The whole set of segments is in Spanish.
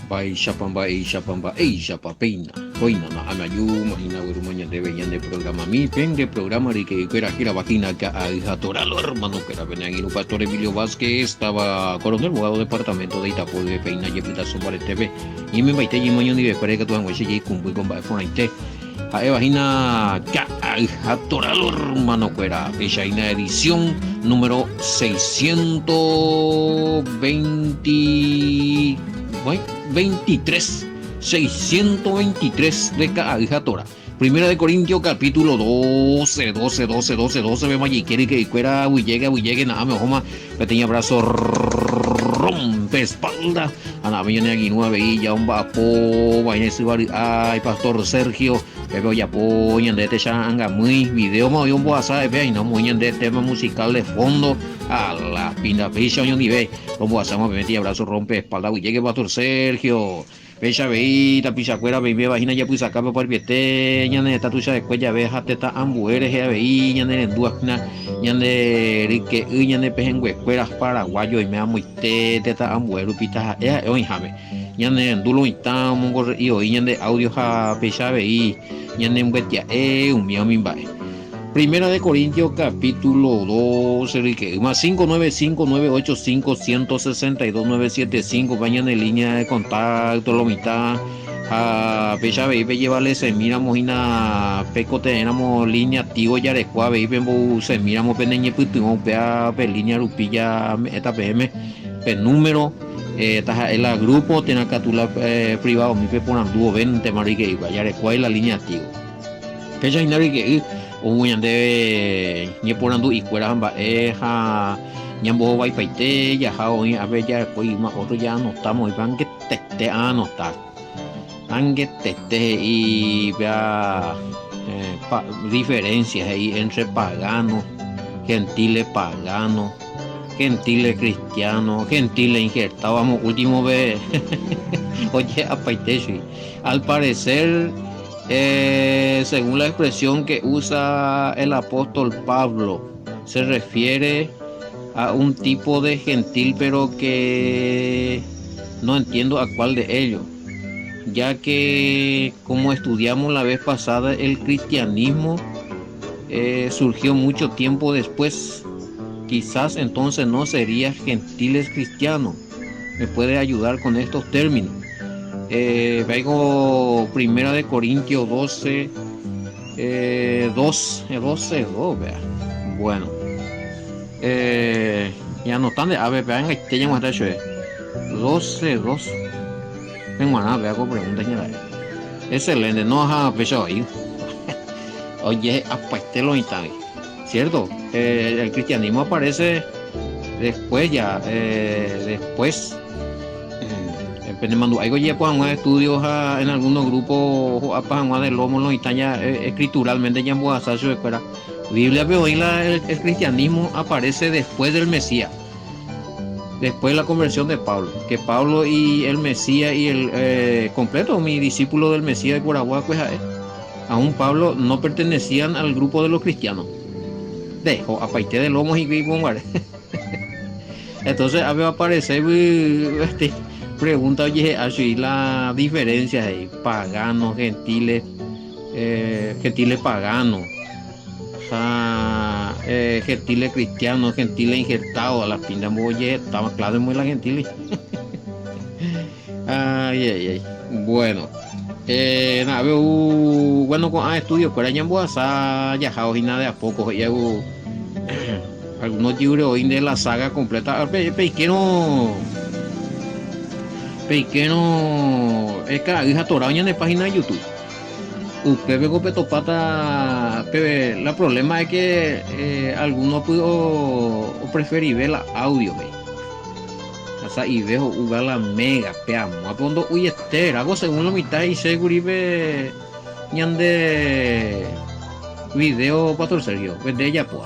Eisha papeina, coina na amayu, mahina gurumaña de veñan de programa mi pen de programa de que era gira vagina que a hija toralo hermano que era venían pastor Emilio Vázquez estaba coronel abogado departamento de Itapó de peina y pitazo para TV y me baité y mañana y espera que tu anguiche y cumple con bafonite a vagina que a hija toralo hermano que era esa edición número 623 de cada hija Torah. Primera de Corintios capítulo 12 ve allí quiere que fuera llegue nada mejor pequeño abrazo rompe espalda a la mañana aquí 9 y ya un vapo vaya ay pastor Sergio pero ya poñan de changa muy video más un WhatsApp y no muy de tema musical de fondo a la pinda fecha yo ni ve como hacemos me abrazo rompe espalda y llegue pastor Sergio Pecha veita, pichacuera, baby, vagina ya pues acá por piete, ya ne tatucha de cuella veja teta ambueres ya veí, ya ne duasna, ya ne rique, ya ne pejenguescueras paraguayo y me amo teta ambuero pita, hoy jame, ya ne dulo intamo y hoy ya de audio ja pecha veí, ya ne mbetia un mío mi bae. Primera de Corintios capítulo 12, Enrique, más 595-985-162-975, vayan en línea de contacto, lo mitad, a Pecha Baby, llevarle se miramos una pecote, éramos línea activo ya de cuá, Baby, se miramos peneñe, putumos, pea, línea rupilla, esta PM, número, el grupo, tener catula privado, mi pe ponan dúo 20, marique, ya de cuá, la línea activo. Pecha Enrique, un de ñeporandu y fuera amba ñambo vai paite ya hoy a ver ya pues otro ya no estamos y van que tete anotar angue tete y vea diferencias ahí entre pagano gentiles pagano gentiles cristianos gentiles injertados vamos último vez oye a paite sí al parecer según la expresión que usa el apóstol Pablo, se refiere a un tipo de gentil, pero que no entiendo a cuál de ellos, ya que como estudiamos la vez pasada, el cristianismo surgió mucho tiempo después. Quizás entonces no sería gentiles cristianos. ¿Me puede ayudar con estos términos? Vengo Primera de Corintios 12, 2, vea. Bueno, ya no están de a ver, vean que te llamo hasta eso 12, tengo nada, vea con preguntas ya. Excelente, no has pensado ahí. Oye, pues lo instale, ¿cierto? El cristianismo aparece después ya, después. Mando algo ya pues estudios en algunos grupos a de lomo los ya escrituralmente ya en su escuela Biblia pero hoy el cristianismo aparece después del Mesías, después de la conversión de Pablo, que Pablo y el Mesías y el completo mi discípulo del Mesías de Curaguá pues aún Pablo no pertenecían al grupo de los cristianos, dejo a paite de lomos y bombar. Entonces a ver aparece pregunta, oye, así la diferencia ahí, paganos, gentiles, gentiles paganos, gentiles cristianos, gentiles injertados, a las pintas, oye, estaba claro muy la gentiles. ay. Bueno, nada, veo, bueno, con estudios, pero allá en Boazá, ya y nada de a poco, ya algunos libros hoy de la saga completa, pequeño es que hija toraña en la página de YouTube. Usted ve copeto pata, la problema es que algunos puedo preferir ver la audio, ve. O sea, y veo jugar la mega, peamos. A fondo, uy, hago según lo mitad y seguro ve ñan de video pastor Sergio, de ella pues.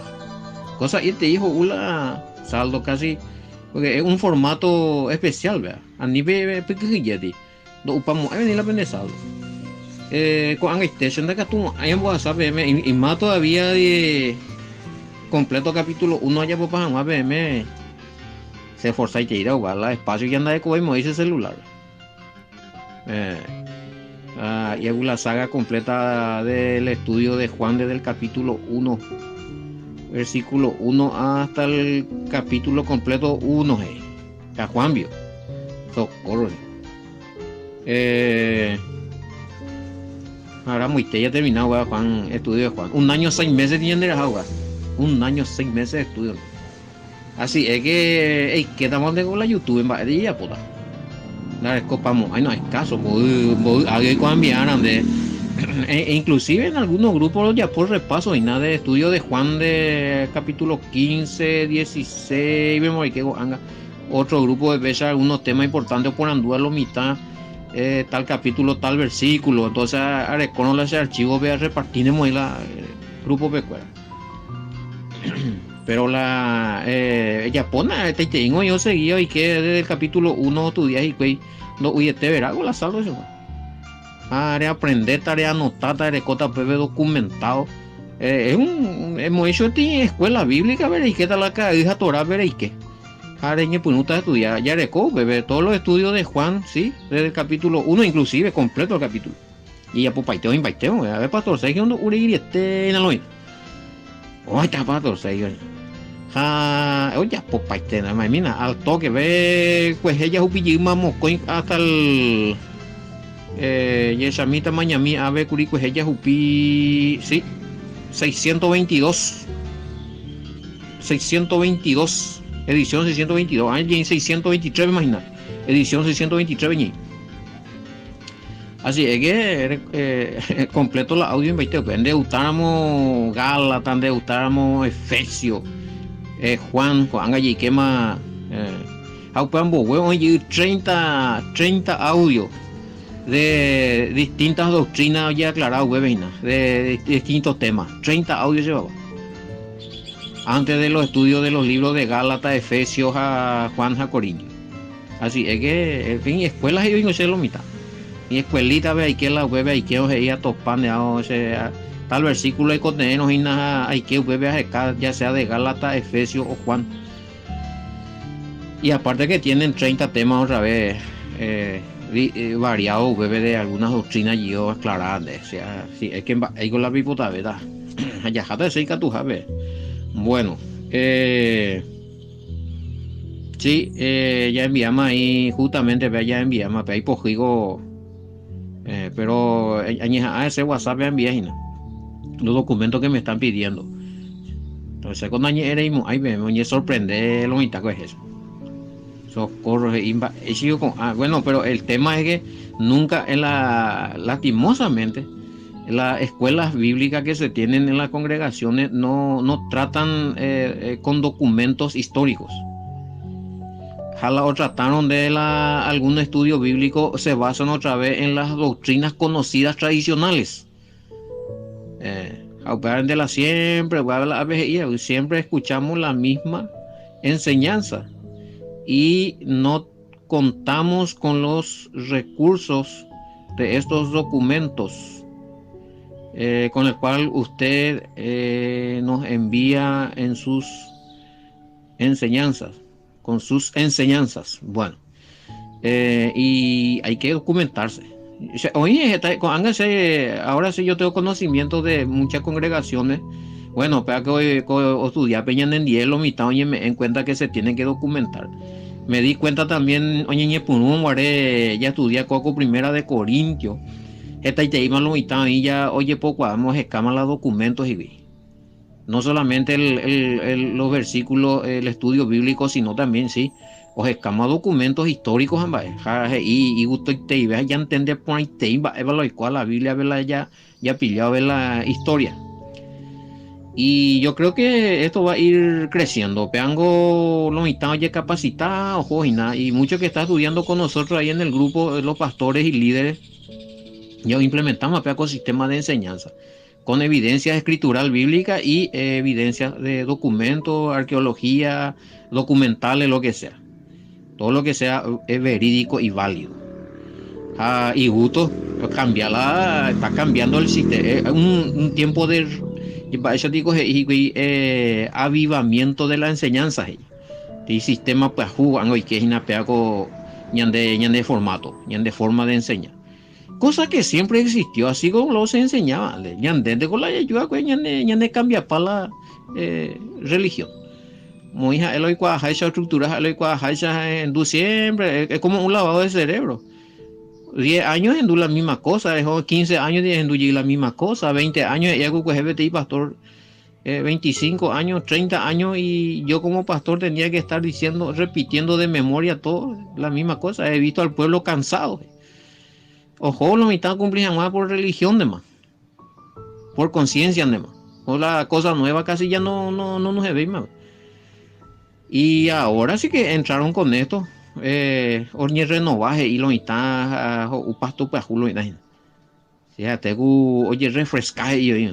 Cosa y te dijo una saldo casi. Porque es un formato especial, ¿verdad? A nivel pequeño, no upamos a venir la pendejada. Con extensión de que tú hay en WhatsApp y más todavía de completo capítulo 1 allá por Panamá BM se esforza y te irá a jugar la espacio y anda de como dice celular. Y hago la saga completa del estudio de Juan desde el capítulo 1, versículo 1 hasta el capítulo completo 1. A Juan vio. Socorro. Ahora muy ya terminado, Juan, estudio de Juan. 1 año 6 meses tiene de agua. 1 año 6 meses de estudio. Así es que, ¿qué estamos de con la YouTube en Badilla, puta? La escopamos, ay no es caso, alguien con enviaran de inclusive en algunos grupos ya por repaso y nada de estudio de Juan de capítulo 15, 16, vemos que otro grupo de veces algunos temas importantes por andar lo mitad, tal capítulo, tal versículo, entonces recono ese archivo, vea repartimos ahí la grupo pecuera. Pero la Japona te tengo yo seguido y que desde el capítulo 1 tu día y que no uy te verá con la salud eso. Tarea aprender, tarea anotar, tarea cota pb documentado. Hemos hecho en escuela bíblica, ver y qué tal la cabeza Torah, ver y qué. Areñe punuta estudiar, ya reco, bebé, todos los estudios de Juan, sí, desde el capítulo 1 inclusive completo el capítulo. Y ya pues paiteo, a ver pastor, ¿sabes qué onda uri este en la loina? Oye, está pastor, ¿sabes? Oye, pues paiteo, mira, al toque ve pues ella upilli mamocoin hasta el Yesamita Mañami Ave Curico ella upi sí 622 edición 622 en 623 imagina edición 623 veñi. Así es que completo la audio en 20 deutáramos Gálatas deutáramos Efesios Juan allí quema aupambo huevo 30 audios de distintas doctrinas ya aclarado webina de distintos temas. 30 audios llevaba antes de los estudios de los libros de Gálatas, Efesios, a Juan, a Corintios. Así es que en fin escuelas y vengo a ser lo mitad y escuelita ve ahí que la web hay que oye a topan tal versículo y contenernos y nada hay que web ya sea de Gálatas, Efesios o Juan. Y aparte que tienen 30 temas otra vez variado bebé de algunas doctrinas yo aclaradas, o sea, sí, es que hay con la pipota, ¿verdad? Ya jata se tu jabe. Bueno, sí, ya enviamos ahí justamente, ya enviamos ahí pojigo, pero a ese WhatsApp ya envié los documentos que me están pidiendo. Entonces cuando era ahí me sorprende lo mitad que es eso. Socorro bueno, pero el tema es que nunca lastimosamente en las escuelas bíblicas que se tienen en las congregaciones no tratan con documentos históricos. Ojalá o trataron de algún estudio bíblico se basan otra vez en las doctrinas conocidas tradicionales. De la siempre escuchamos la misma enseñanza. Y no contamos con los recursos de estos documentos con el cual usted nos envía en sus enseñanzas, con sus enseñanzas. Bueno, y hay que documentarse. Oye, ahora sí yo tengo conocimiento de muchas congregaciones. Bueno, para que hoy estudiar peña en lo mitad, oye, me en cuenta que se tienen que documentar. Me di cuenta también, oye, ya estudié Coco Primera de Corintios. Esta y te iban lo mitad y ya, oye, poco vamos a escamar los documentos y vi. No solamente los versículos, el estudio bíblico, sino también, sí, os escama documentos históricos, y gusto te iba ya entender por ahí te iba a la Biblia, verla ya pillado ver la historia. Y yo creo que esto va a ir creciendo. Peango los mitad ya capacitados, y muchos que están estudiando con nosotros ahí en el grupo de los pastores y líderes, ya implementamos un sistema de enseñanza con evidencias escritural bíblica y evidencias de documentos, arqueología, documentales, lo que sea. Todo lo que sea es verídico y válido. Y justo está cambiando el sistema. Un tiempo de eso digo avivamiento de la enseñanza. El sistema pues jugando y que es una peaco ñande formato, ñande forma de enseñar. cosa que siempre existió, así como lo se enseñaba. Ñandende con la ayuda, pues ñane cambia para la religión. Muy hija, Eloy cuaja esa estructura, Eloy cuaja esa en siempre, es como un lavado de cerebro. 10 años en la misma cosa, 15 años en la misma cosa, 20 años y algo que pastor, 25 años, 30 años y yo como pastor tenía que estar diciendo, repitiendo de memoria todo, la misma cosa. He visto al pueblo cansado. Ojo, lo mitad cumplían más por religión de más, por conciencia de más. O la cosa nueva casi ya no nos ve más. Y ahora sí que entraron con esto. Orñe renovaje y lo mitad u pasto pa julo y nada. Fíjate, oye, refrescaje y yo.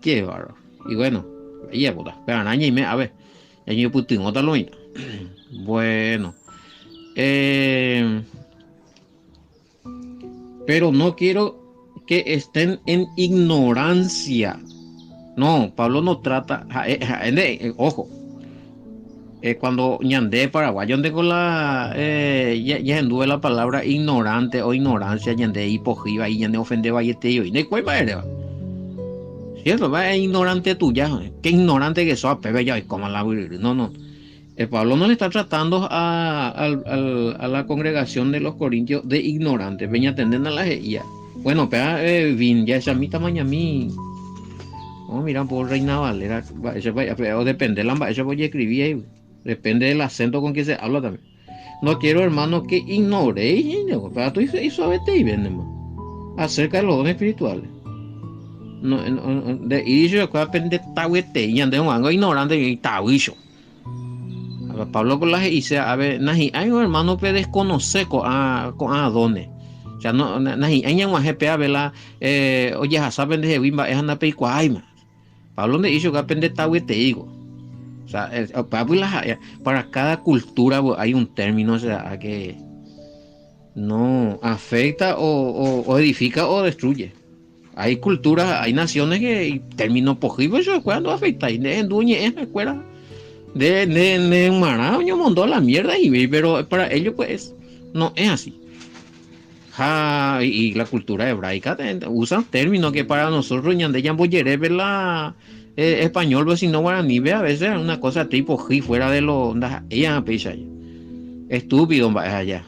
Qué bárbaro. Y bueno, ella puta, pero año y me, a ver, año putin otra lo mismo. Bueno, eh, pero no quiero que estén en ignorancia. No, Pablo no trata, ojo, cuando ñandé paraguayo, ande con la, ya anduve la palabra ignorante o ignorancia, ñandé hipojiva y ñandé ofendeba y este yo, y de cuál va a ¿cierto? Va, es ignorante tuya, qué ignorante que sos, pepe ya, como la, no. El Pablo no le está tratando a la congregación de los corintios de ignorantes, venía a atender a la GIA. Bueno, pero vin, ya esa mi tamaño a mí. Oh, mira, por Reina Valera, o depende, eso voy a escribir ahí. Depende del acento con que se habla también. No quiero, hermano, que ignoréis, pero tú y suavete y ven, hermano, acerca de los dones espirituales. No, de ellos, que aprende tahuete, y ande un algo ignorante y tahuicho. Pablo con la dice, a ver, nahi, hay un hermano que desconoce con a dones. O sea, no, nahi, hay un GPA, ¿verdad? Oye, ya saben de Wimba, es anda peikuaima. Pablo le dice que aprende tahuete, digo. O sea, para cada cultura hay un término, o sea, que no afecta o edifica o destruye. Hay culturas, hay naciones que término pojivo, eso es cuando afecta. Y en dueñe es la escuela de Maraño montó la mierda y pero para ellos pues no es así. Y la cultura hebraica usan términos que para nosotros ñande ya la español pues si no guaraní ve a veces una cosa tipo ji fuera de lo ella pisa estúpido va allá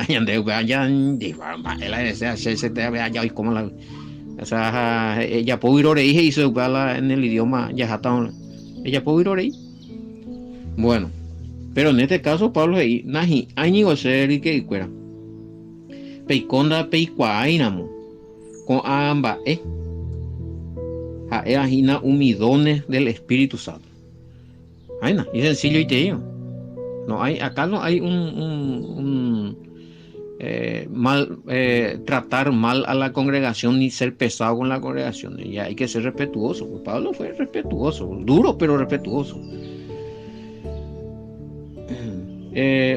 ñande allá se te ve allá y como la o sea ella puede ir oreja y se en el idioma ya está ella puede ir oreja. Bueno, pero en este caso Pablo ahí naji añigo ser y que fuera peiconda peicuainamo con amba ajina humidones del Espíritu Santo. Aina, y sencillo y te digo. No hay, acá no hay mal tratar mal a la congregación ni ser pesado con la congregación. Y hay que ser respetuoso. Pues Pablo fue respetuoso, duro pero respetuoso.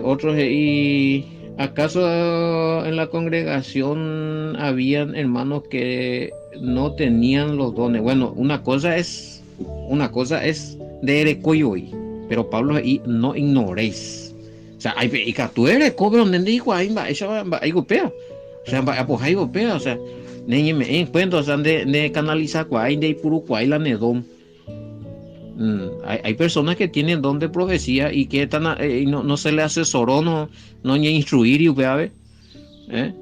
Otros y acaso en la congregación habían hermanos que no tenían los dones. Bueno, una cosa es de Erecoyoy, pero Pablo ahí no ignoréis. O sea, hay que tú eres cobre donde dijo ahí va, eso va a golpear. O sea, va pues ahí golpea, o sea, ne me encuentro, o sea, de canalizar cuay de puro cuay la nedón. Hay personas que tienen don de profecía y que no se le asesoró, no ni instruir y ver, ¿eh?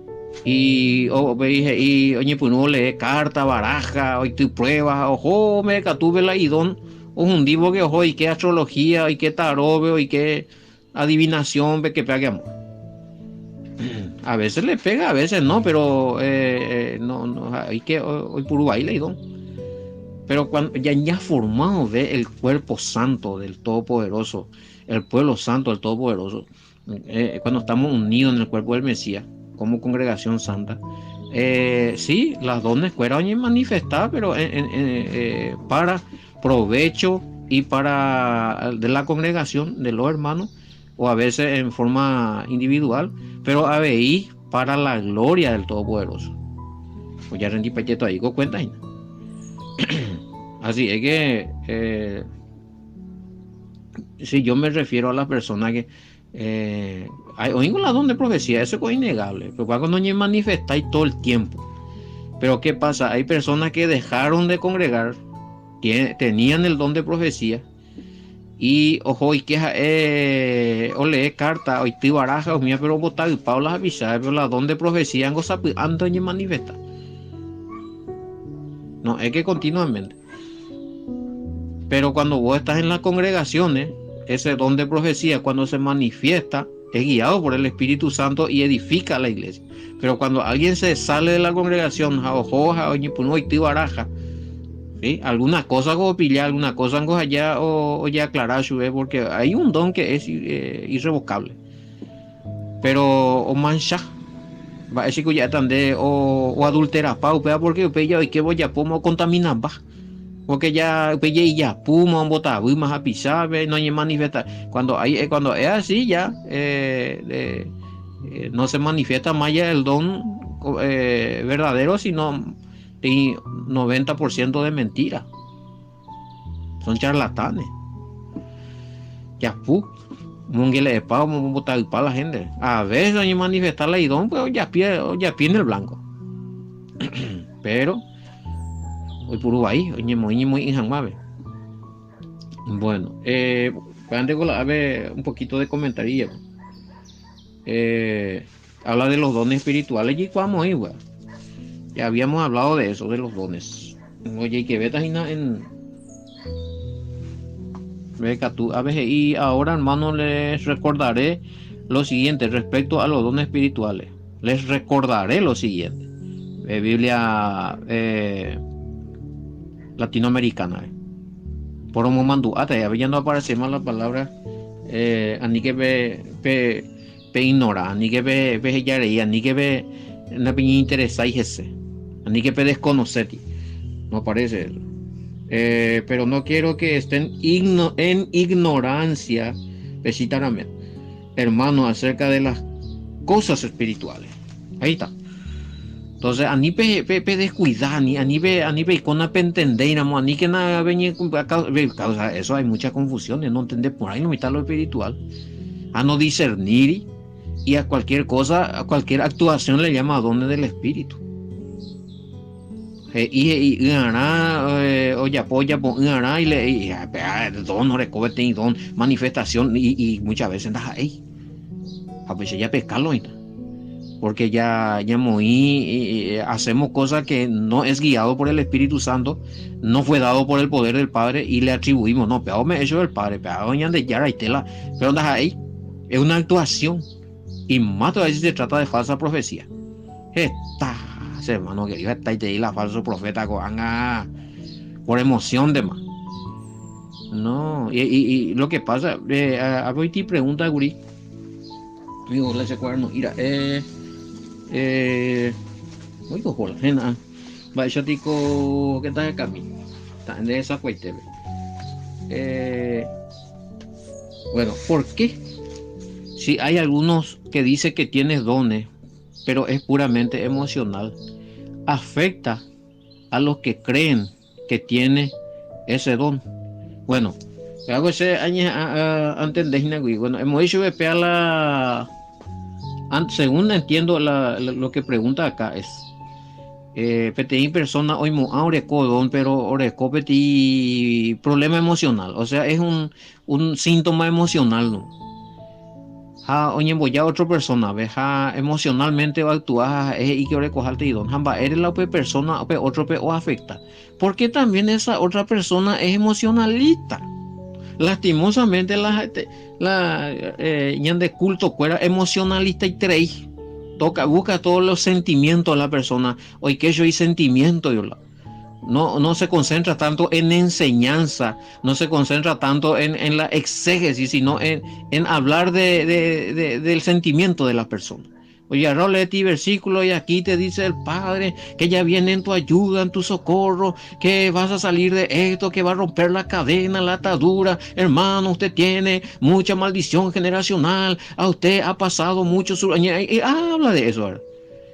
Y oye, pues no lee carta, baraja, hoy tu prueba, ojo, me catuve la idón, o un divo que ojo, y que astrología, y que tarot, y que adivinación, ve que pegue. A veces le pega, a veces no, pero no, hay que hoy puro baile idón. Pero cuando ya formado de el cuerpo santo del Todopoderoso, el pueblo santo del Todopoderoso, cuando estamos unidos en el cuerpo del Mesías, como congregación santa, sí, las dones fueron manifestadas, pero para provecho y para de la congregación, de los hermanos, o a veces en forma individual, pero a veces para la gloria del Todopoderoso. Pues ya rendí pacheto ahí, ¿con cuenta? Así es que si yo me refiero a las personas que hay un don de profecía, eso es innegable, pero cuando no manifestáis todo el tiempo. Pero ¿qué pasa? Hay personas que dejaron de congregar, tenían el don de profecía, y ojo, y que o lee carta, o te baraja, o mía, pero botar y Paula avisar, pero la don de profecía, ando y manifiesta. No, es que continuamente. Pero cuando vos estás en las congregaciones, ese don de profecía, cuando se manifiesta, es guiado por el Espíritu Santo y edifica a la iglesia. Pero cuando alguien se sale de la congregación, ¿sí? Alguna cosa como pillar, alguna cosa allá o ya aclarar, porque hay un don que es irrevocable. Pero o mancha, va a decir que ya están de o adultera, porque ya que voy a pomo contaminar, va. Porque ya puma un bota más a pisar, no hay manifesta cuando es así ya no se manifiesta más ya el don verdadero, sino de 90% de mentira. Son charlatanes. Ya mungile de pago, botar para la gente. A veces hay manifestar la idón, pues ya en el blanco. Pero hoy por ahí, muy injamabe. Bueno, a ver un poquito de comentario. Habla de los dones espirituales y vamos ahí, ya habíamos hablado de eso, de los dones. Oye, que vetas en a veces, y ahora, hermano, les recordaré lo siguiente respecto a los dones espirituales. Les recordaré lo siguiente. Biblia latinoamericana. Por un momento, ya no aparece más la palabra ni que pe ignora, ni que pe yareía, ni que pe no pe interesáis ese, ni que pe desconocer. No aparece eso. Pero no quiero que estén en ignorancia, hermano, acerca de las cosas espirituales. Ahí está. Entonces, a ni pe descuidar, a ni pe con la pentendera, a ni que nada venía causa eso hay mucha confusión, no entender por ahí no está lo espiritual, a no discernir, y a cualquier cosa, a cualquier actuación le llama dones del espíritu. Y don no recobre y don manifestación y muchas veces ahí a veces ya pescarlo porque ya muy hacemos cosas que no es guiado por el Espíritu Santo, no fue dado por el poder del Padre y le atribuimos, no, pero me hecho del Padre, pero ahí es una actuación, y más todavía si se trata de falsa profecía. Hermano, que iba a estar ahí la falso profeta por emoción de más. No, y lo que pasa, a hoy te pregunta, Guri, amigo, le cuaderno, mira, oigo, jola, nena, va a tico, ¿qué tal el camino? Está en esa cuestión. Bueno, ¿por qué? Si hay algunos que dicen que tienes dones, pero es puramente emocional, afecta a los que creen que tiene ese don. Bueno, hago ese año antes de bueno, hemos dicho que según entiendo lo que pregunta acá es PTI persona hoy oreco don, pero oreco PTI problema emocional, o sea, es un síntoma emocional, ¿no? Oye, voy a otra persona, veja emocionalmente va a actuar y que recojalte y don hamba eres la persona otro o afecta, porque también esa otra persona es emocionalista. Lastimosamente la de culto fuera emocionalista y tres busca todos los sentimientos de la persona. Hoy que yo hay sentimiento yo no se concentra tanto en enseñanza, no se concentra tanto en la exégesis, sino en hablar del sentimiento de la persona. Oye, ahora lee este versículo y aquí te dice el Padre que ya viene en tu ayuda, en tu socorro, que vas a salir de esto, que va a romper la cadena, la atadura. Hermano, usted tiene mucha maldición generacional, a usted ha pasado mucho y habla de eso ahora.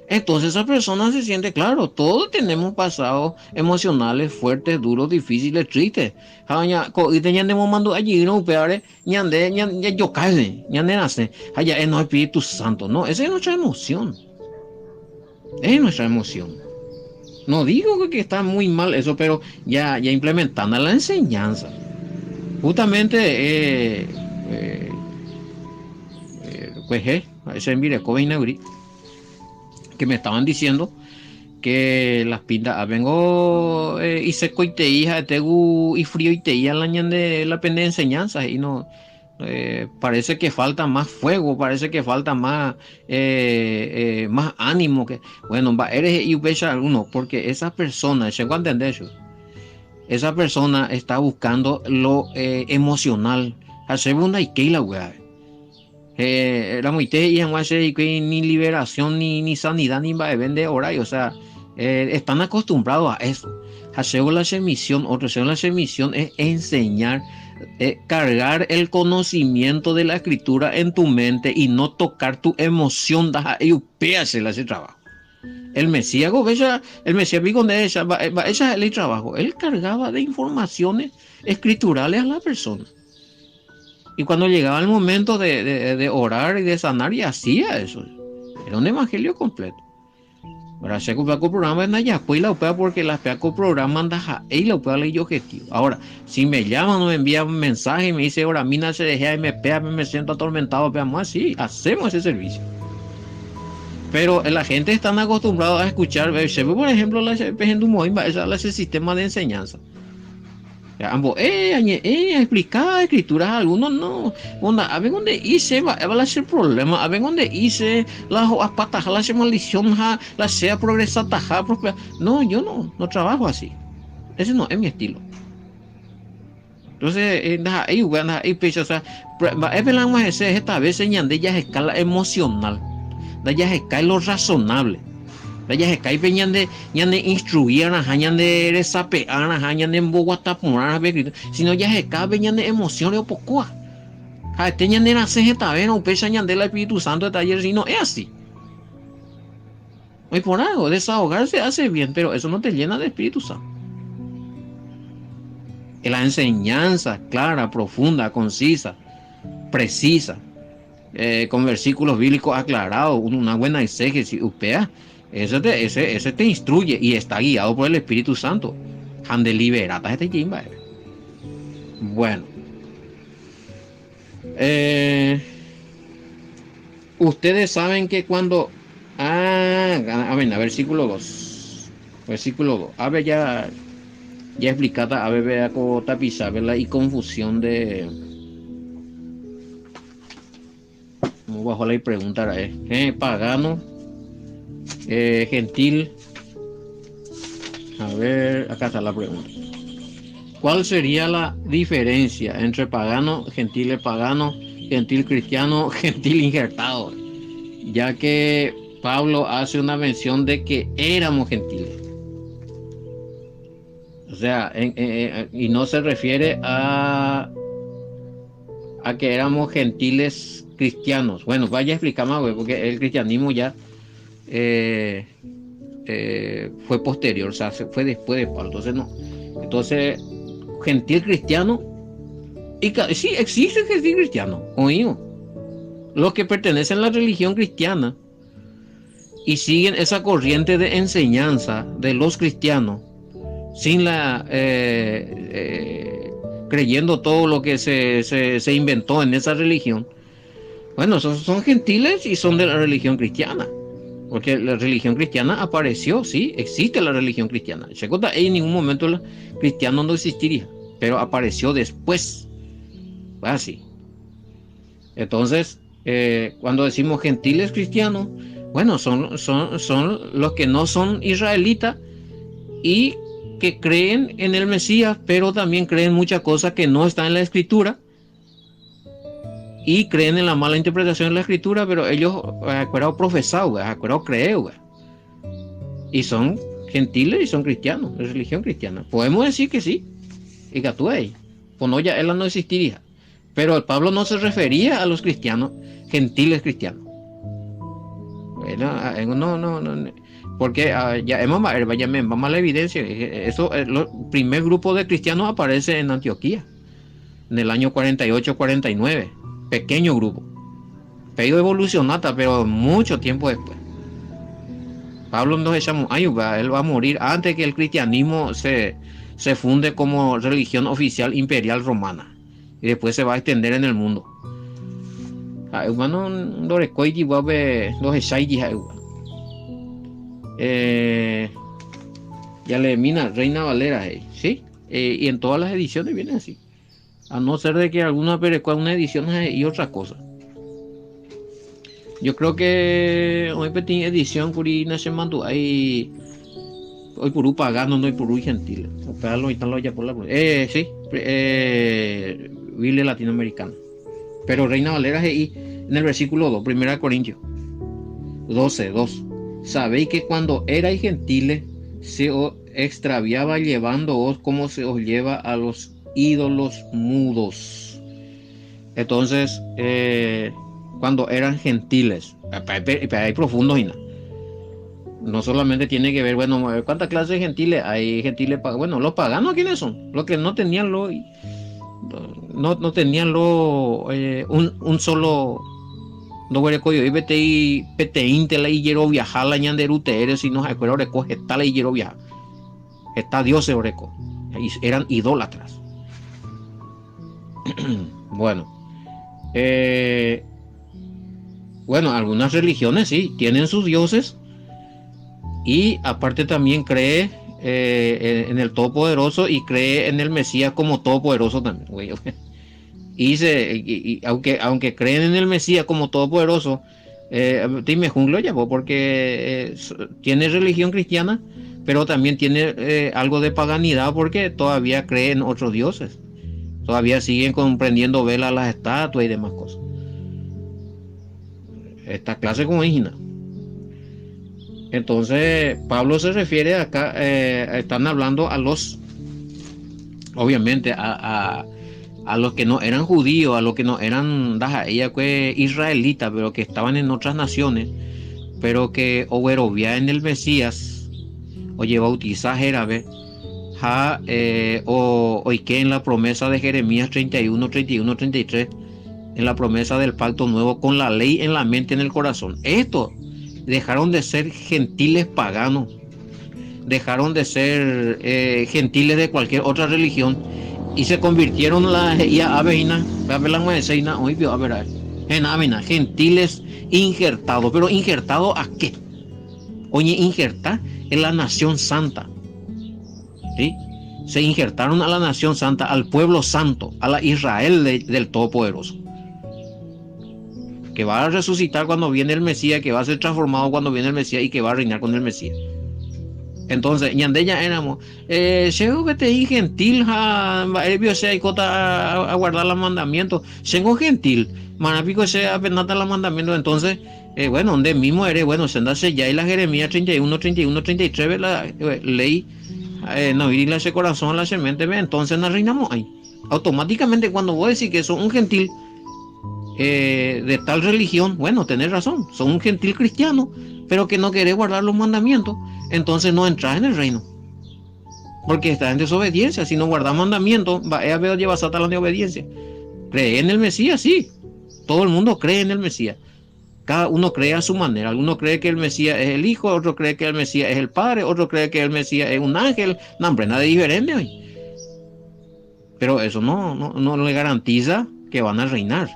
Entonces esa persona se siente, claro, todos tenemos pasados emocionales fuertes, duros, difíciles, tristes. Y tenemos mando allí, no peare, ñande, ñande, yo cae, ñande nace, allá es no Espíritu Santo, no, esa es nuestra emoción, es nuestra emoción. No digo que está muy mal eso, pero ya implementando la enseñanza. Justamente, pues, ese mire, que me estaban diciendo que las pintas vengo y seco y te hija tegu y frío y te hija la de la pende de enseñanza y no parece que falta más fuego, parece que falta más ánimo que bueno va eres y pesa alguno porque esa persona se encuentra en eso, esa persona está buscando lo emocional hacer una y que la wea la muite y en ni liberación ni sanidad ni va a vender horario, o sea, están acostumbrados a eso. Hacer la semisión, otra la semisión es enseñar, cargar el conocimiento de la escritura en tu mente y no tocar tu emoción, y hacer ese trabajo. El Mesías, el Mesías esa es el trabajo. Él cargaba de informaciones escriturales a la persona. Y cuando llegaba el momento de orar y de sanar, y hacía eso. Era un evangelio completo. Ahora, se ocupa con programa en allá, pues la opera porque la peaco programa anda y la opera ley objetivo. Ahora, si me llaman o me envían un mensaje y me dice, ahora, mina se deja y me pega, me siento atormentado, veamos así, hacemos ese servicio. Pero la gente está acostumbrada a escuchar, por ejemplo, ese sistema de enseñanza. Ambos, explicar escrituras algunos no. A ver dónde hice, va a ser problema. A ver dónde hice las patas, la maldición, la sea progresa, taja, no, yo no trabajo así. Ese no es mi estilo. Entonces, o sea, esta vez señalando ya escala emocional, ya escala lo razonable. Ya se cae ñande instruir ñande resapear ñande boguatapurar sino ya se cae ñande emociones o poco a este ñande nace esta vez no pesa ñande el Espíritu Santo de taller sino es así y por algo desahogarse hace bien pero eso no te llena de Espíritu Santo. La enseñanza clara, profunda, concisa, precisa, con versículos bíblicos aclarados, una buena exégesis, ese te instruye y está guiado por el Espíritu Santo. Ande liberata este chimba. Bueno. Ustedes saben que cuando... a ver, versículo 2. Versículo 2. A ver, ya explicada, a ver, vea como tapiza, ¿verdad? Y confusión de... Como bajo la pregunta, pagano, gentil. A ver, acá está la pregunta. ¿Cuál sería la diferencia entre pagano, gentil cristiano, gentil injertado? Ya que Pablo hace una mención de que éramos gentiles. O sea, y no se refiere a que éramos gentiles cristianos. Bueno, vaya a explicar más, porque el cristianismo ya fue posterior, o sea, fue después de Pablo. Entonces, no. Entonces, gentil cristiano, y sí, existe el gentil cristiano, oímos. Los que pertenecen a la religión cristiana y siguen esa corriente de enseñanza de los cristianos, sin creyendo todo lo que se inventó en esa religión. Bueno, son gentiles y son de la religión cristiana. Porque la religión cristiana apareció, sí, existe la religión cristiana. En ningún momento el cristiano no existiría, pero apareció después. Fue así. Entonces, cuando decimos gentiles cristianos, bueno, son los que no son israelitas y que creen en el Mesías, pero también creen muchas cosas que no están en la Escritura y creen en la mala interpretación de la Escritura, pero ellos profesados, creen, y son gentiles y son cristianos, de religión cristiana. Podemos decir que sí, y que tú ahí, pues no, ya él no existiría. Pero el Pablo no se refería a los cristianos, gentiles cristianos. Bueno, no, porque ya hemos vamos a la evidencia. Eso, el primer grupo de cristianos aparece en Antioquía, en el año 48-49. Pequeño grupo. Pero evolucionata, pero mucho tiempo después. Pablo nos echamos ayuda, él va a morir antes que el cristianismo se funde como religión oficial imperial romana. Y después se va a extender en el mundo. Hermano, ya le mina Reina Valera, ¿sí? Y en todas las ediciones viene así. A no ser de que alguna perecua una edición y otra cosa. Yo creo que hoy petí edición curina se mandó ahí. Hoy por pagando, no hay por gentil. Operarlo y tal ya por la. Sí, Biblia latinoamericana. Pero Reina Valera es ahí en el versículo 2, 1 Corintios 12:2. Sabéis que cuando erais gentiles se os extraviaba llevándoos como se os lleva a los ídolos mudos. Entonces, cuando eran gentiles, hay profundos y nada. No solamente tiene que ver, bueno, ¿cuántas clases de gentiles? Hay gentiles, bueno, los paganos, ¿quiénes son? Los que no tenían no tenían un solo no huele coyo y pete intela y quiero viajar la ñanderute eres si no se acuerda oreco está la y quiero viajar está Dios oreco eran idólatras. Bueno, bueno, algunas religiones sí tienen sus dioses y aparte también cree en el Todopoderoso y cree en el Mesías como Todopoderoso también, güey. Y aunque creen en el Mesías como Todopoderoso, dime junglo ya, porque tiene religión cristiana, pero también tiene algo de paganidad porque todavía creen en otros dioses. Todavía siguen comprendiendo velas a las estatuas y demás cosas. Esta clase como indígena. Entonces, Pablo se refiere acá, están hablando a los, obviamente, a los que no eran judíos, a los que no eran israelitas, pero que estaban en otras naciones, pero que overovía en el Mesías, oye, bautizar Jerabe, o que en la promesa de Jeremías 31, 31, 33, en la promesa del pacto nuevo, con la ley en la mente, en el corazón. Esto dejaron de ser gentiles paganos, dejaron de ser gentiles de cualquier otra religión y se convirtieron en gentiles injertados. ¿Pero injertados a qué? Oye, injertar en la nación santa, ¿sí? Se injertaron a la nación santa, al pueblo santo, a la Israel del Todopoderoso, que va a resucitar cuando viene el Mesías, que va a ser transformado cuando viene el Mesías y que va a reinar con el Mesías. Entonces, ñandeña éramos, llego que te di gentil, a guardar los mandamientos, llego gentil, manapico sea apenas los mandamientos, entonces, bueno, donde mismo eres, bueno, se anda ya y la Jeremías 31, 31, 33, la ley, no ir ese corazón a la semente, entonces nos reinamos ahí. Automáticamente cuando vos decís que sos un gentil de tal religión, bueno, tenés razón, sos un gentil cristiano, pero que no querés guardar los mandamientos, entonces no entras en el reino. Porque estás en desobediencia. Si no guardas mandamientos, va a haber llevar Satanás de obediencia. ¿Cree en el Mesías? Sí. Todo el mundo cree en el Mesías. Cada uno cree a su manera. Alguno cree que el Mesías es el Hijo, otro cree que el Mesías es el Padre, otro cree que el Mesías es un ángel. No, hombre, nada diferente hoy. Pero eso no le garantiza que van a reinar.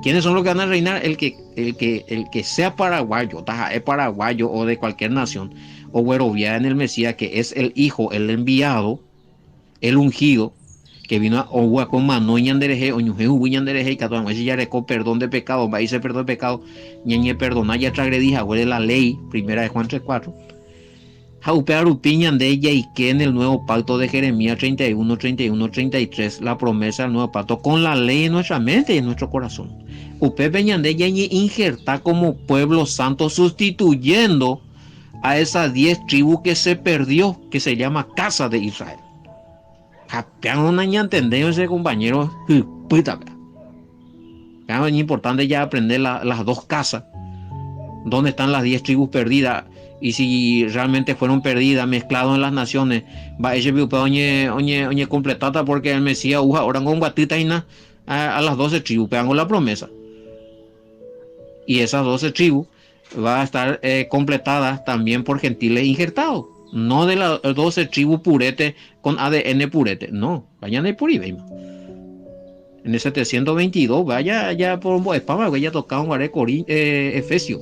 ¿Quiénes son los que van a reinar? El que sea paraguayo, es paraguayo o de cualquier nación, o güerovia en el Mesías, que es el Hijo, el enviado, el ungido, que vino a Ogua con mano ñandereje, o ñujehu ñandereje, y cada vez ya recó perdón de pecado, va a irse perdón de pecado, ñañe perdona, ya transgredija, huele la ley, primera de Juan 3:4. Jaupearupiñan de ella y que en el nuevo pacto de Jeremías 31, 31, 33, la promesa del nuevo pacto, con la ley en nuestra mente y en nuestro corazón. Upe peñan de ella y injerta como pueblo santo, sustituyendo a esas 10 tribus que se perdió, que se llama casa de Israel. Japean una ñantendeo ese compañero, es importante ya aprender las dos casas. ¿Dónde están las 10 tribus perdidas? Y si realmente fueron perdidas, mezclados en las naciones, va ella oñe completata porque el Mesías uja ahora con guatita y a las 12 tribus, pegan con la promesa. Y esas 12 tribus va a estar completadas también por gentiles injertados. No de las 12 tribus purete con ADN purete. No, vayan de puribeima. En el 722, vaya ya por un espama, que ya tocaba un guaré Efesio.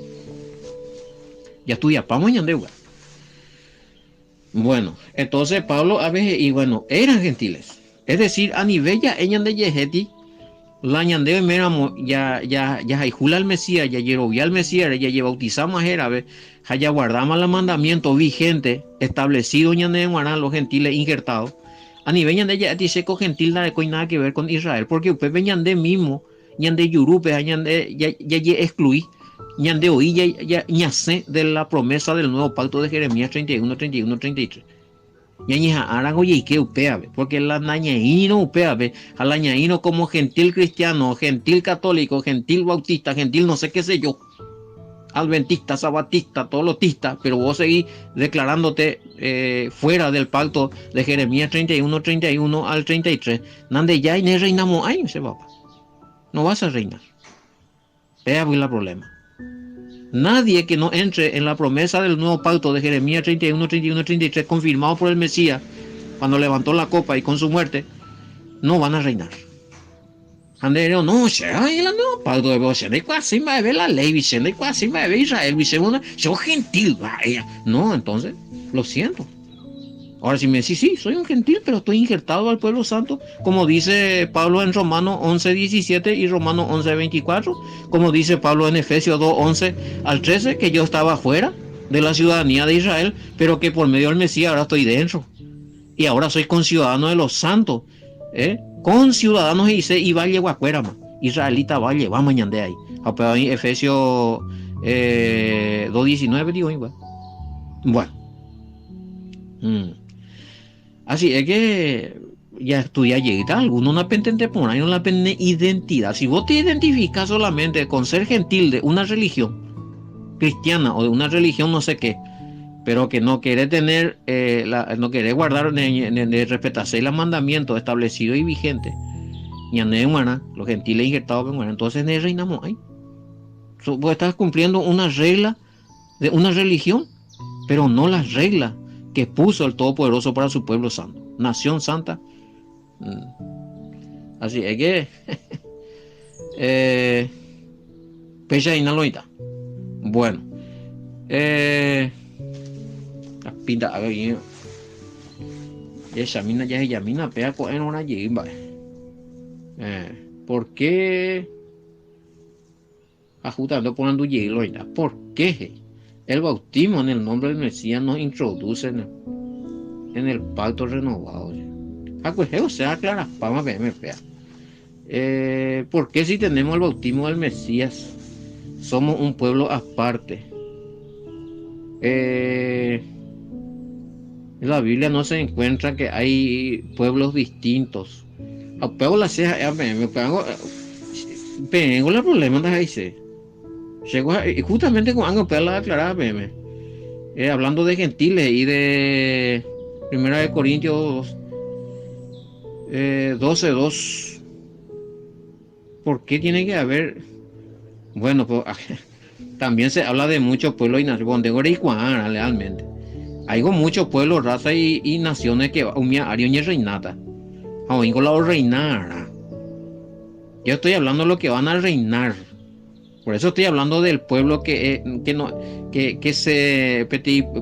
Ya estudia pamo y andeuga. Bueno, entonces Pablo a veces, y bueno, eran gentiles. Es decir, a nivel ya ellos de Yeheti, la ñandeo ya hay jula al Mesías, ya yerovía al Mesías, ya lleva bautizamos a Jerabe, ya guardamos los mandamientos vigentes establecidos ñande en los gentiles injertados. A nivel ñande ya dice que gentil nada de nada que ver con Israel, porque usted ve ñande mismo, ñande yurupe, ñande ya excluí, ñande oí ya ñace de la promesa del nuevo pacto de Jeremías 31, 31, 33. Ñañeja arango y que upeabe, porque la nañaíno upeabe, a la ñaíno como gentil cristiano, gentil católico, gentil bautista, gentil no sé qué sé yo, adventista, sabatista, tolotista, pero vos seguís declarándote fuera del pacto de Jeremías 31, 31 al 33. Nande ya y ne reinamos ahí, se va. No vas a reinar. Vea el problema. Nadie que no entre en la promesa del nuevo pacto de Jeremías 31, 31, 33, confirmado por el Mesías, cuando levantó la copa y con su muerte, no van a reinar. Andereo no, ay, el nuevo pacto de vos, de casi me ve la ley, de casi me ve Israel, yo gentil, vaya. No, entonces, lo siento. Ahora si me decís, sí, soy un gentil, pero estoy injertado al pueblo santo, como dice Pablo en Romanos 11, 17 y Romanos 11, 24, como dice Pablo en Efesios 2, 11 al 13, que yo estaba fuera de la ciudadanía de Israel, pero que por medio del Mesías ahora estoy dentro. Y ahora soy conciudadano de los santos, con ciudadanos y valle guacuérama, israelita valle, va mañana de ahí. Ahí Efesios 2:19 digo igual. Bueno. Así es que ya estudia llegita, algunos no pendiente por ahí, no la pende identidad. Si vos te identificas solamente con ser gentil de una religión cristiana o de una religión no sé qué, pero que no quiere tener, no quiere guardar de respetarse los mandamientos establecidos y vigentes, ni a los gentiles injertados, entonces ne reinamos ahí. Vos estás cumpliendo una regla de una religión, pero no las reglas que puso el Todopoderoso para su pueblo santo, nación santa. Así es que pecha inaloita. Bueno, la pinta ahí esa mina ya ella mina pega con una yimba. ¿Por qué ajustando poniendo hielo? ¿Por qué el bautismo en el nombre del Mesías nos introduce en el pacto renovado? O sea, clara, vamos a ver, ¿por qué si tenemos el bautismo del Mesías somos un pueblo aparte? En la Biblia no se encuentra que hay pueblos distintos. Pero la ceja, me pongo el problema de ahí se. Justamente con algo la aclarar, hablando de gentiles y de Primera de Corintios 12:2. ¿Por qué tiene que haber? Bueno, pues también se habla de muchos pueblos y naciones, realmente. Hay muchos pueblos, razas y naciones que umia ario y reinata. Reinar. Yo estoy hablando de lo que van a reinar. Por eso estoy hablando del pueblo que se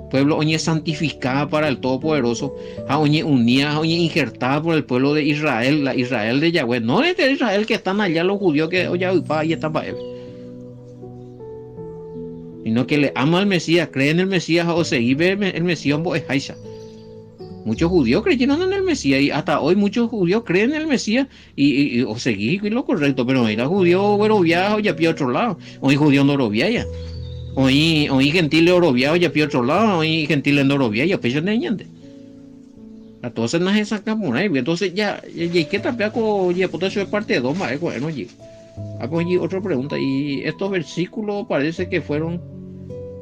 pueblo oñe santificada para el Todopoderoso, oñe unida, oñe injertada por el pueblo de Israel, la Israel de Yahweh, no es de Israel que están allá los judíos que oye y están para él, sino que le ama al Mesías, cree en el Mesías o seguir el Mesías en Haisha. Muchos judíos creyeron en el Mesías y hasta hoy muchos judíos creen en el Mesías y o seguir lo correcto, pero hoy los judíos oroviados ya pide otro lado, hoy judíos no oroviaya, hoy gentiles oroviados ya pide otro lado, hoy gentiles no oroviaya, pues ya no hay gente. Entonces no se saca por ahí, entonces ya que tampoco ya por eso es parte de dos más, bueno, allí. Hago allí otra pregunta y estos versículos parece que fueron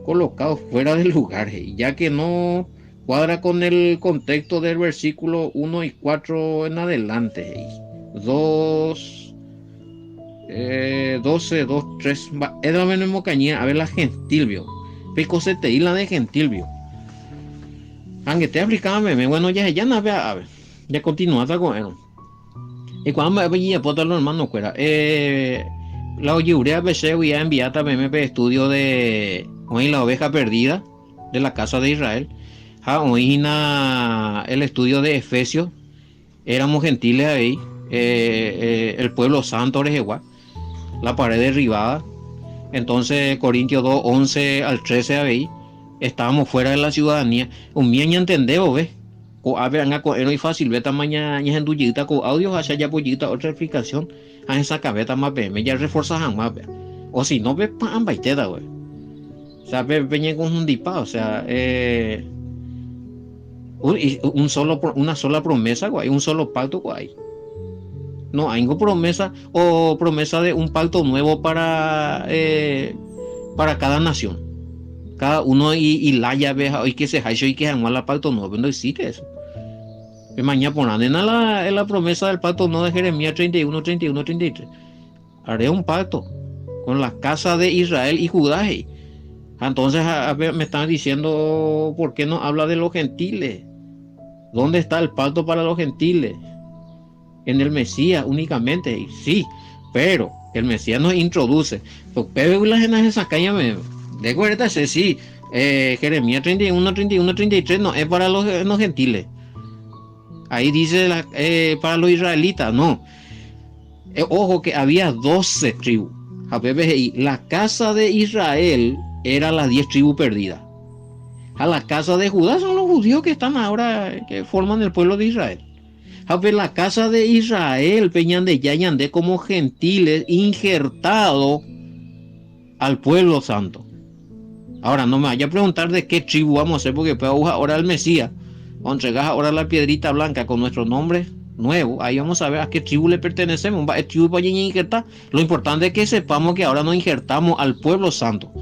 colocados fuera del lugar, ya que no cuadra con el contexto del versículo 1 y 4 en adelante. 2, 12, 2, 3, era menos mocañía, a ver la gentil, vio. Pico se te isla de gentil, vio. Aunque te aplicaba, bueno, ya no, a ver, ya continúa, con él. Y cuando me veía, pues, los hermanos, la oyurea se voy a enviar también me estudio de hoy la oveja perdida de la casa de Israel. Hoy el estudio de Efesios, éramos gentiles ahí, el pueblo santo de Jehová, la pared derribada. Entonces, Corintios 2, 11 al 13 ahí, estábamos fuera de la ciudadanía. Un bien ya entendemos, ¿ves? O a ver, no es fácil, ve tamaña en duyita con audio, hacia ya pollita, otra explicación, a esa cabeza más ve, me ya refuerza jamás, ve. O si no, ve, pan, baiteda, güey. O sea, ve, con un dipa, o sea, una sola promesa, güey, un solo pacto, güey. No hay promesa o promesa de un pacto nuevo para cada nación. Cada uno y la llave y que se haya y que jamás la pacto nuevo, no existe eso. Que mañana ponen en la promesa del pacto no de Jeremías 31, 31, 33. Haré un pacto con la casa de Israel y Judá. Entonces me están diciendo por qué no habla de los gentiles. ¿Dónde está el pacto para los gentiles? En el Mesías únicamente, y sí, pero el Mesías nos introduce. Pero las genas esa caña de cuerda sí, Jeremías 31, 31, 33 no es para los gentiles. Ahí dice para los israelitas, no. Ojo que había 12 tribus. Y la casa de Israel era las 10 tribus perdidas. A la casa de Judá son los judíos que están ahora, que forman el pueblo de Israel. A ver, la casa de Israel, peñan de Yayandé como gentiles injertado al pueblo santo. Ahora no me vaya a preguntar de qué tribu vamos a hacer, porque pues ahora el Mesías, o entregas ahora la piedrita blanca con nuestro nombre nuevo, ahí vamos a ver a qué tribu le pertenecemos. Va, tribu para injertar. Lo importante es que sepamos que ahora nos injertamos al pueblo santo,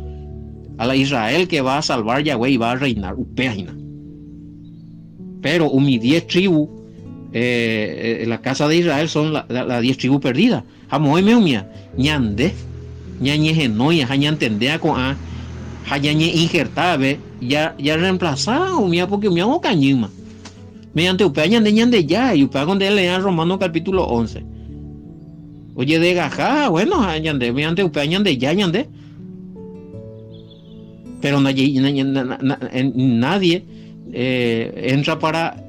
a la Israel que va a salvar Yahweh y va a reinar. Pero mis 10 tribus, la casa de Israel son las 10 tribus perdidas. Jamón me umia, ñande, ñañeje noya, ñantendea con a, ñañe injertabe, ya reemplazada umia porque umia o cañima. Mediante upea ñande ya, y upea con lean Romanos capítulo 11. Oye, de gajá, bueno, ñande, mediante upea ñande ya, ñande. Pero nadie entra para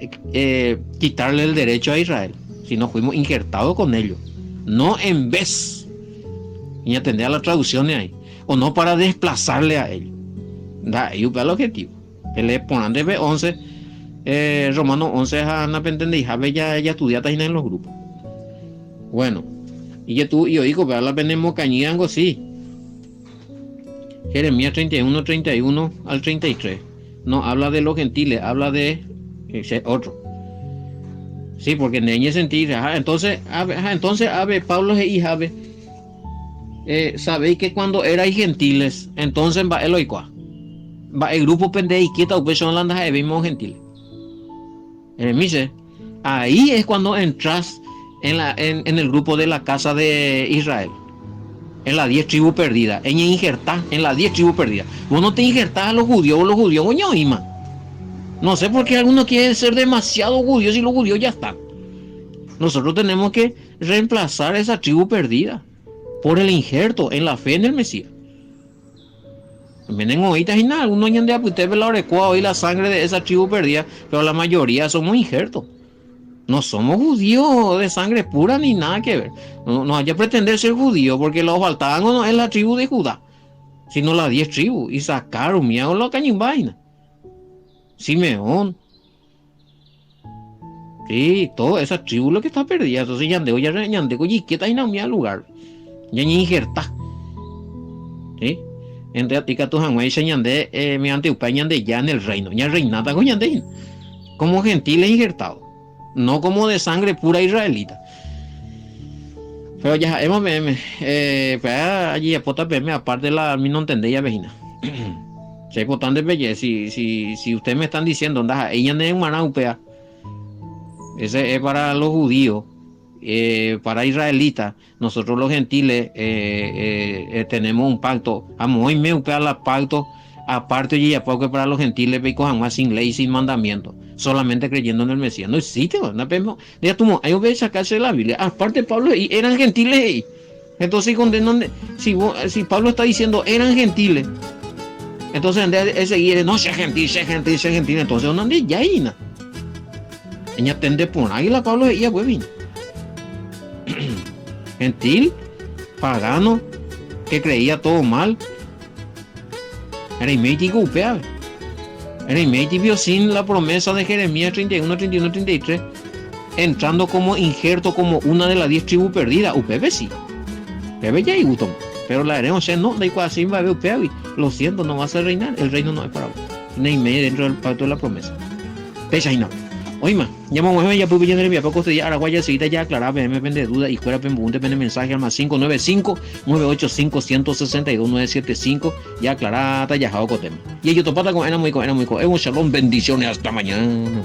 quitarle el derecho a Israel, sino fuimos injertados con ellos, no en vez, y atender a las traducciones ahí, o no para desplazarle a ellos. Da ahí el objetivo, que le ponen de B11, Romano 11 a na pentende y ya estudiata en los grupos. Bueno, y tú y yo digo, vea la penemos cañía algo así. Jeremías 31, 31 al 33. No habla de los gentiles, habla de otro. Sí, porque en ese sentido, entonces, Pablo y Jabe, sabéis que cuando erais gentiles, entonces va el oicua. Va el grupo pende y quieta, pues son las vimos gentiles. Ahí es cuando entras en el grupo de la casa de Israel. En las 10 tribus perdidas, en injertar en las 10 tribus perdidas. Vos no te injertás a los judíos, coño, ima. No sé por qué algunos quieren ser demasiado judíos y los judíos ya están. Nosotros tenemos que reemplazar esa tribu perdida por el injerto en la fe en el Mesías. Vienen oídas y nada, algunos ya de apute la orecua y la sangre de esa tribu perdida, pero la mayoría somos injertos. No somos judíos de sangre pura ni nada que ver. No haya pretender ser judío porque los faltaban no es la tribu de Judá, sino las 10 tribus. Y sacaron miedo la cañimbaina. Simeón. Sí, toda esa tribu lo que está perdida. Entonces yandeo ya ñandeo y que está en un lugar. Ya ni injerta. ¿Sí? Entre atica tu hanway se ñande mediante upa ñande ya en el reino. Ya reinata con ñande. Como gentiles injertados. No como de sangre pura israelita. Pero ya hemos allí apota aparte de la mi no entendía vecina. Si es importante, pelle, si ustedes me están diciendo, anda, ella no es una upea, ese es para los judíos, para israelitas, nosotros los gentiles tenemos un pacto, amo, hoy me upea la pacto, aparte y aparte para los gentiles, ve más sin ley, sin mandamiento, solamente creyendo en el Mesías. No existe, no vemos, ya tú, hay que sacarse de la Biblia, aparte Pablo, y eran gentiles, entonces, si Pablo está diciendo, eran gentiles, entonces ese seguir, no, sea gentil, sea gentil, sea gentil, entonces no ande ya ahí, ella tende por ahí la Pablo ella pues bien. Gentil, pagano, que creía todo mal. Era médico upea. Era médico sin la promesa de Jeremías 31, 31, 33, entrando como injerto como una de las 10 tribus perdidas. Upebe sí. Upebe ya y gusto. Pero la herencia no, da igual así va a ver upea. Lo siento, no vas a reinar. El reino no es para vos. Neymar dentro del pacto de la promesa. Pecha y no. Oima, ya vamos a ver, ya puedo ya de poco ya Araguaya seguida ya aclarar, me depende de duda y fuera pregunte depende mensaje al más 595-985-162-975 ya aclarada ya jao con tema. Y ellos topata con era muy es un shalom, bendiciones hasta mañana.